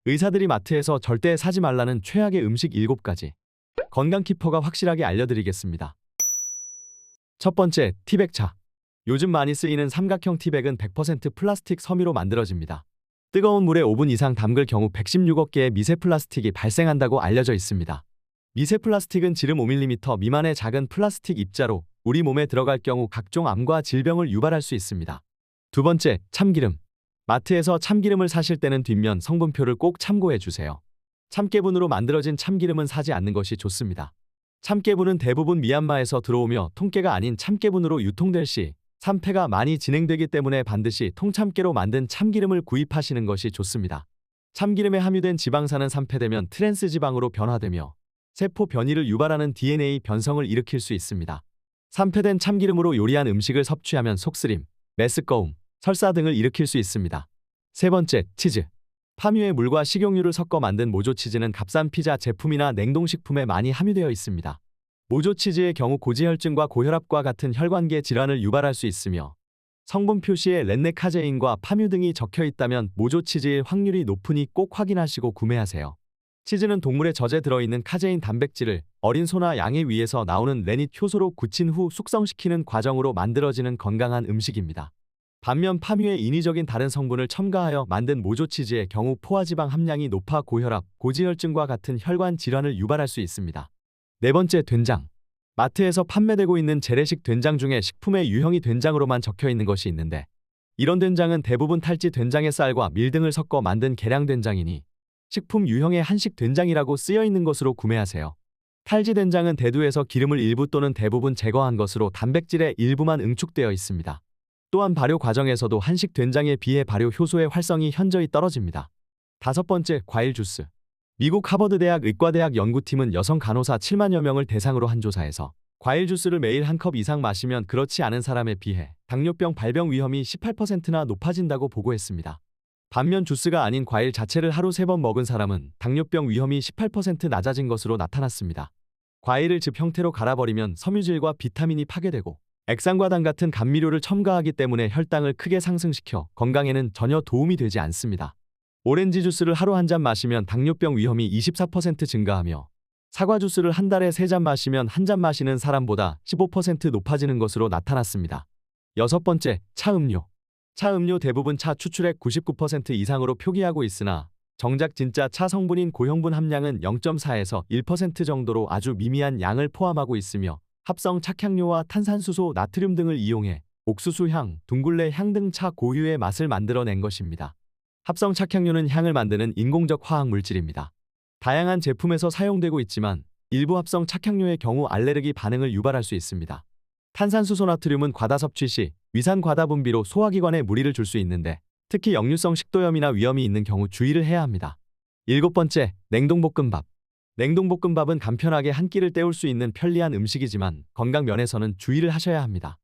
의사들이 마트에서 절대 사지 말라는 최악의 음식 7가지. 건강키퍼가 확실하게 알려드리겠습니다. 첫 번째, 티백차. 요즘 많이 쓰이는 삼각형 티백은 100% 플라스틱 섬유로 만들어집니다. 뜨거운 물에 5분 이상 담글 경우 116억 개의 미세 플라스틱이 발생한다고 알려져 있습니다. 미세 플라스틱은 지름 5mm 미만의 작은 플라스틱 입자로 우리 몸에 들어갈 경우 각종 암과 질병을 유발할 수 있습니다. 두 번째, 참기름. 마트에서 참기름을 사실 때는 뒷면 성분표를 꼭 참고해 주세요. 참깨분으로 만들어진 참기름은 사지 않는 것이 좋습니다. 참깨분은 대부분 미얀마에서 들어오며 통깨가 아닌 참깨분으로 유통될 시 산패가 많이 진행되기 때문에 반드시 통참깨로 만든 참기름을 구입하시는 것이 좋습니다. 참기름에 함유된 지방산은 산패되면 트랜스 지방으로 변화되며 세포 변이를 유발하는 DNA 변성을 일으킬 수 있습니다. 산패된 참기름으로 요리한 음식을 섭취하면 속쓰림, 메스꺼움, 설사 등을 일으킬 수 있습니다. 세 번째, 치즈. 파뮤에 물과 식용유를 섞어 만든 모조치즈는 값싼 피자 제품이나 냉동식품에 많이 함유되어 있습니다. 모조치즈의 경우 고지혈증과 고혈압과 같은 혈관계 질환을 유발할 수 있으며 성분 표시에 렌네카제인과 파뮤 등이 적혀 있다면 모조치즈일 확률이 높으니 꼭 확인하시고 구매하세요. 치즈는 동물의 젖에 들어있는 카제인 단백질을 어린 소나 양의 위에서 나오는 레닛 효소로 굳힌 후 숙성시키는 과정으로 만들어지는 건강한 음식입니다. 반면 파뮤에 인위적인 다른 성분을 첨가하여 만든 모조치즈의 경우 포화지방 함량이 높아 고혈압, 고지혈증과 같은 혈관 질환을 유발할 수 있습니다. 네 번째, 된장. 마트에서 판매되고 있는 재래식 된장 중에 식품의 유형이 된장으로만 적혀 있는 것이 있는데 이런 된장은 대부분 탈지 된장의 쌀과 밀 등을 섞어 만든 계량된장이니 식품 유형의 한식 된장이라고 쓰여 있는 것으로 구매하세요. 탈지 된장은 대두에서 기름을 일부 또는 대부분 제거한 것으로 단백질의 일부만 응축되어 있습니다. 또한 발효 과정에서도 한식 된장에 비해 발효 효소의 활성이 현저히 떨어집니다. 다섯 번째, 과일 주스. 미국 하버드대학 의과대학 연구팀은 여성 간호사 7만여 명을 대상으로 한 조사에서 과일 주스를 매일 한 컵 이상 마시면 그렇지 않은 사람에 비해 당뇨병 발병 위험이 18%나 높아진다고 보고했습니다. 반면 주스가 아닌 과일 자체를 하루 3번 먹은 사람은 당뇨병 위험이 18% 낮아진 것으로 나타났습니다. 과일을 즙 형태로 갈아버리면 섬유질과 비타민이 파괴되고 액상과당 같은 감미료를 첨가하기 때문에 혈당을 크게 상승시켜 건강에는 전혀 도움이 되지 않습니다. 오렌지 주스를 하루 한 잔 마시면 당뇨병 위험이 24% 증가하며 사과 주스를 한 달에 3잔 마시면 한 잔 마시는 사람보다 15% 높아지는 것으로 나타났습니다. 여섯 번째, 차음료. 차음료 대부분 차 추출액 99% 이상으로 표기하고 있으나 정작 진짜 차 성분인 고형분 함량은 0.4에서 1% 정도로 아주 미미한 양을 포함하고 있으며 합성 착향료와 탄산수소, 나트륨 등을 이용해 옥수수 향, 둥글레 향 등 차 고유의 맛을 만들어낸 것입니다. 합성 착향료는 향을 만드는 인공적 화학 물질입니다. 다양한 제품에서 사용되고 있지만 일부 합성 착향료의 경우 알레르기 반응을 유발할 수 있습니다. 탄산수소, 나트륨은 과다 섭취 시 위산 과다 분비로 소화기관에 무리를 줄 수 있는데 특히 역류성 식도염이나 위염이 있는 경우 주의를 해야 합니다. 일곱 번째, 냉동볶음밥. 냉동볶음밥은 간편하게 한 끼를 때울 수 있는 편리한 음식이지만 건강 면에서는 주의를 하셔야 합니다.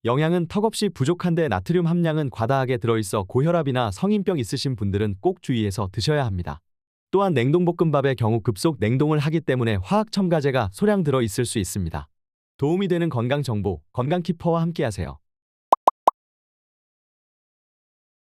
영양은 턱없이 부족한데 나트륨 함량은 과다하게 들어있어 고혈압이나 성인병 있으신 분들은 꼭 주의해서 드셔야 합니다. 또한 냉동볶음밥의 경우 급속 냉동을 하기 때문에 화학 첨가제가 소량 들어있을 수 있습니다. 도움이 되는 건강정보, 건강키퍼와 함께하세요.